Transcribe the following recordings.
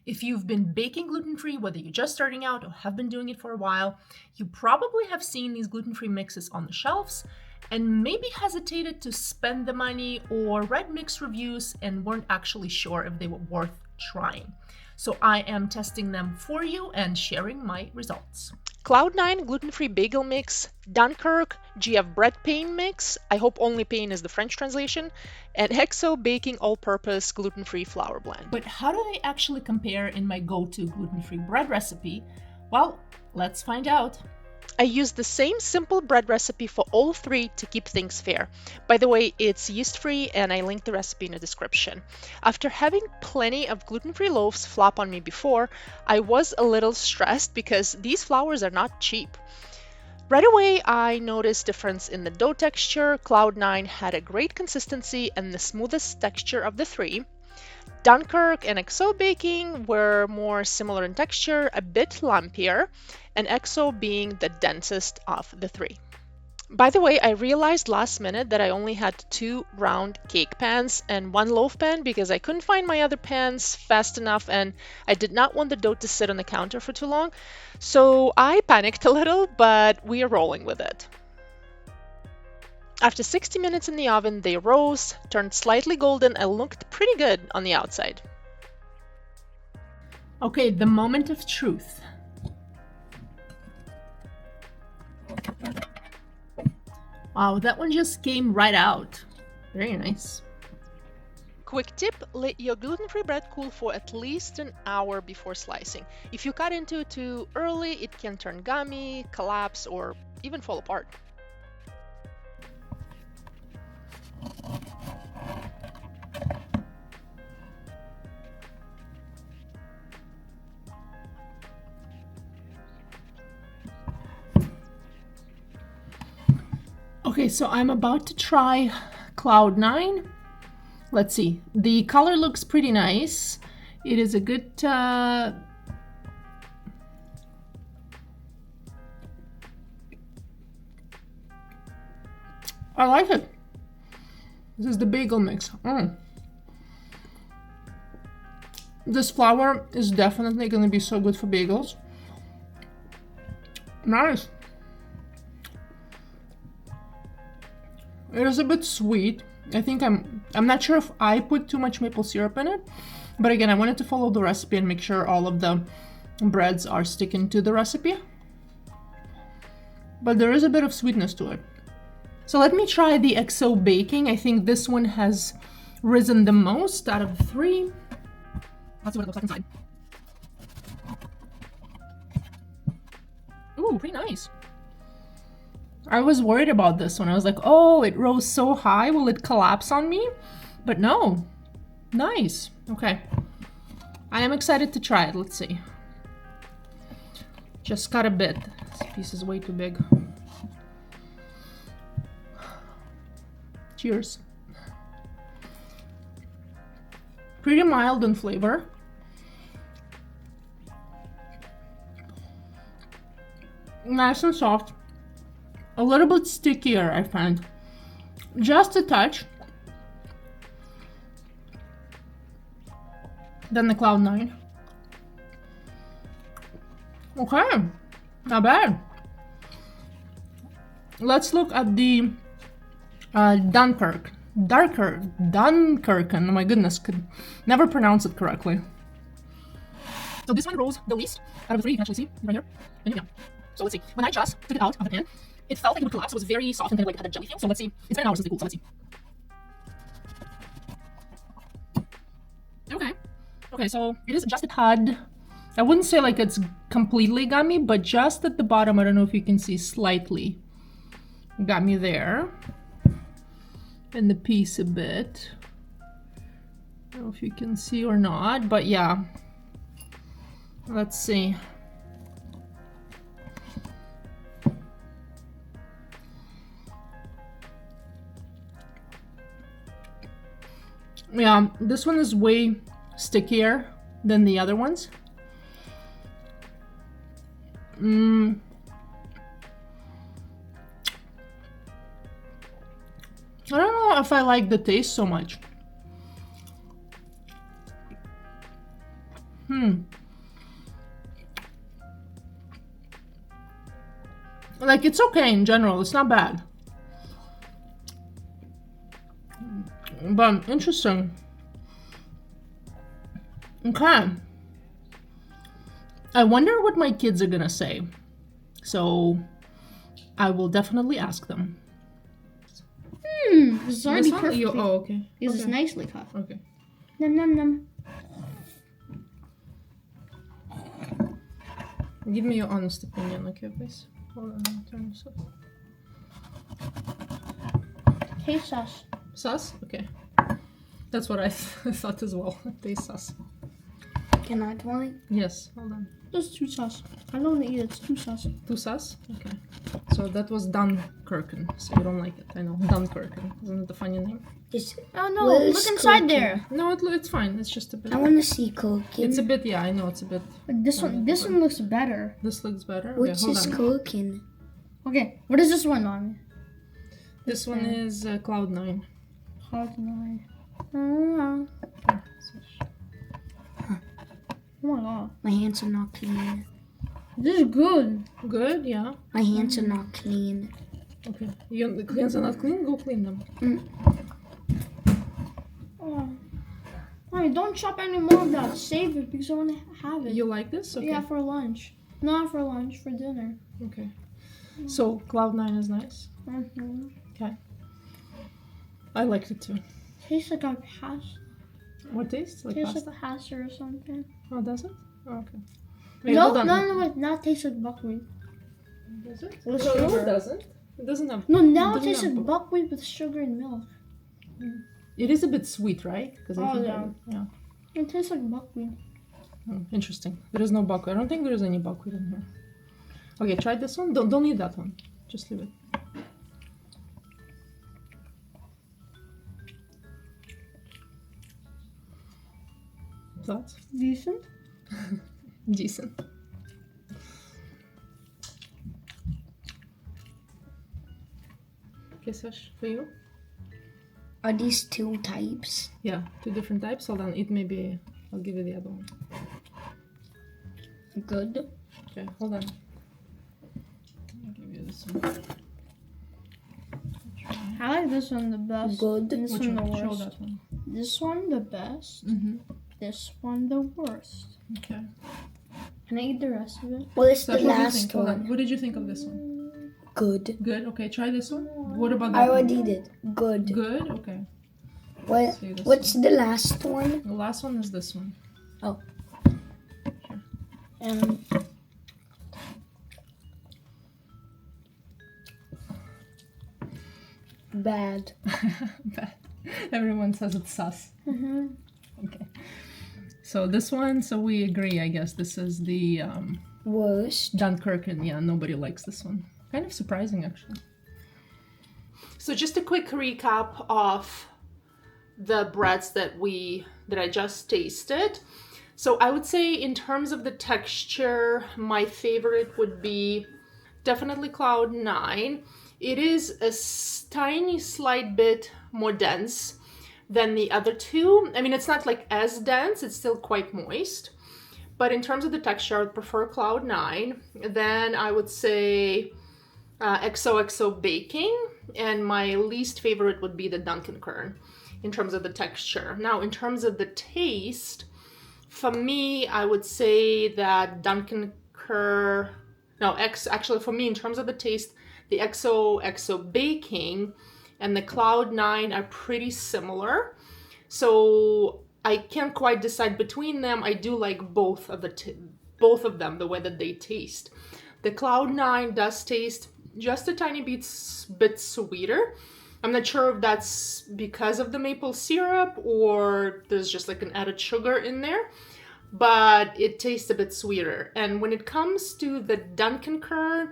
If you've been baking gluten-free, whether you're just starting out or have been doing it for a while, you probably have seen these gluten-free mixes on the shelves and maybe hesitated to spend the money or read mixed reviews and weren't actually sure if they were worth trying. So I am testing them for you and sharing my results. Cloud9 gluten-free bagel mix, Dunkirk GF bread pain mix, I hope only pain is the French translation, and Hexo baking all-purpose gluten-free flour blend. But how do they actually compare in my go-to gluten-free bread recipe? Well, let's find out. I used the same simple bread recipe for all three to keep things fair. By the way, it's yeast-free and I linked the recipe in the description. After having plenty of gluten-free loaves flop on me before, I was a little stressed because these flours are not cheap. Right away, I noticed difference in the dough texture. Cloud9 had a great consistency and the smoothest texture of the three. Dunkirk and XO baking were more similar in texture, a bit lumpier, and XO being the densest of the three. By the way, I realized last minute that I only had two round cake pans and one loaf pan because I couldn't find my other pans fast enough and I did not want the dough to sit on the counter for too long. So I panicked a little, but we are rolling with it. After 60 minutes in the oven, they rose, turned slightly golden, and looked pretty good on the outside. Okay, the moment of truth. Wow, that one just came right out. Very nice. Quick tip, let your gluten-free bread cool for at least an hour before slicing. If you cut into it too early, it can turn gummy, collapse, or even fall apart. Okay, so I'm about to try Cloud9. Let's see. The color looks pretty nice. It is a good I like it. This is the bagel mix. This flour is definitely going to be so good for bagels. Nice. It is a bit sweet. I think I'm not sure if I put too much maple syrup in it, but again, I wanted to follow the recipe and make sure all of the breads are sticking to the recipe. But there is a bit of sweetness to it. So let me try the XO baking. I think this one has risen the most out of the three. Let's see what it looks like inside. Ooh, pretty nice. I was worried about this one. I was like, oh, it rose so high. Will it collapse on me? But no. Nice. Okay. I am excited to try it. Let's see. Just cut a bit. This piece is way too big. Cheers. Pretty mild in flavor. Nice and soft. A little bit stickier, I find. Just a touch. Than the Cloud9. Okay, not bad. Let's look at the Dunkirken. Oh my goodness, could never pronounce it correctly. So this one rose the least out of the three. You can actually see right here. And yeah. So let's see. When I just took it out of the pan, it felt like it would collapse. It was very soft and kind of like it had a jelly feel. So let's see. It's been an hour since they cooled. So let's see. Okay. Okay, so it is just a tad. I wouldn't say like it's completely gummy, but just at the bottom, I don't know if you can see, slightly gummy there. And the piece a bit. I don't know if you can see or not, but yeah. Let's see. Yeah, this one is way stickier than the other ones. I don't know if I like the taste so much. Like, it's okay in general. It's not bad. But interesting. Okay. I wonder what my kids are gonna say. So I will definitely ask them. This is already perfect. Oh, okay. This is nicely cut. Okay. Num num num. Give me your honest opinion, okay, please? Hold on, I'll turn this off. Taste sauce. Sauce? Okay. That's what I thought as well. Taste sauce. Can I try? Yes, hold on. There's 2 sauce. I don't want to eat it. It's 2 sauce. 2 sauce? Okay. So that was Duinkerken. So you don't like it. I know. Duinkerken. Isn't it a funny name? Oh no! Look inside there. No, it's fine. It's just a bit. I want to see cooking. It's a bit, yeah, I know. It's a bit. This one looks better. This looks better. Which Okay, hold is on. cooking? Okay, what is this one, Mommy? This one is Cloud9. Hard 9. Oh my god. My hands are not clean. This is good. Good, yeah. My hands are not clean. Okay. The hands are not clean? Go clean them. Oh. Mommy, don't chop any more of that. Save it because I want to have it. You like this? Okay. Yeah, for lunch. Not for lunch, for dinner. Okay. So Cloud9 is nice. Mm-hmm. Okay. I liked it too. Tastes like a pasta. What taste? Like Tastes pasta? like pasta or something. Oh, does it? Oh, okay. Wait, No, hold on. wait. Not taste like buckwheat. Does it? With No, sugar. it doesn't. It doesn't have. No, now it doesn't tastes have like buckwheat with sugar and milk. It is a bit sweet, right? Because Oh, think yeah. Yeah. It tastes like buckwheat. Interesting. There is no buckwheat. I don't think there is any buckwheat in here. Okay, try this one. Don't eat that one. Just leave it. Thoughts? Decent. Decent. Okay, Sash, for you? Are these 2 types? Yeah, 2 different types. Hold on, it may be. I'll give you the other one. Good. Okay, hold on. I'll give you this one. I like this one the best. Good. This Which one the one? Show worst. that one. This one the best. Mm-hmm. This one the worst. Okay. Can I eat the rest of it? What is Sash, the what do you last think? Hold on. one? What did you think of this one? Good. Good. Okay, try this one. What about that I one? already did. Good. Good. Okay. What? See this What's the last one? The last one is this one. Oh. Sure. Bad. Bad. Everyone says it's sus. Mm-hmm. Okay. So this one, so we agree, I guess. This is the Worst. Duinkerken. Yeah, nobody likes this one. Kind of surprising, actually. So just a quick recap of the breads that I just tasted. So I would say in terms of the texture, my favorite would be definitely Cloud9. It is a tiny slight bit more dense than the other 2. I mean, it's not like as dense, it's still quite moist. But in terms of the texture, I would prefer Cloud9. Then I would say XOXO baking. And my least favorite would be the Duinkerken in terms of the texture. Now, in terms of the taste, for me, I would say that actually for me, in terms of the taste, the XOXO baking and the Cloud9 are pretty similar. So I can't quite decide between them. I do like both of them, the way that they taste. The Cloud9 does taste just a tiny bit sweeter. I'm not sure if that's because of the maple syrup or there's just like an added sugar in there, but it tastes a bit sweeter. And when it comes to the Duinkerken,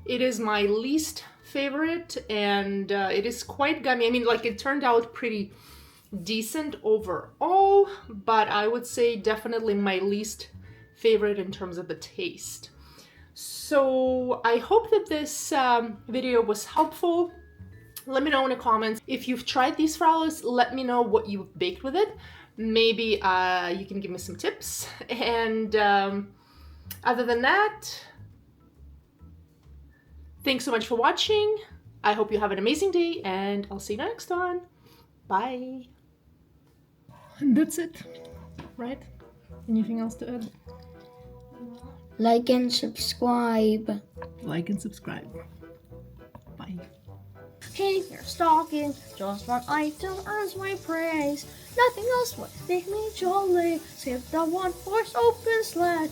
it is my least favorite, and it is quite gummy. I mean, like, it turned out pretty decent overall, but I would say definitely my least favorite in terms of the taste. So I hope that this video was helpful. Let me know in the comments if you've tried these flowers. Let me know what you've baked with it. maybe you can give me some tips. And other than that, thanks so much for watching. I hope you have an amazing day, and I'll see you next one. Bye. And that's it, right? Anything else to add? Like and subscribe. Like and subscribe. Bye. Hey, you're stalking. Just one item earns my praise. Nothing else would make me jolly. Save the one force open sled.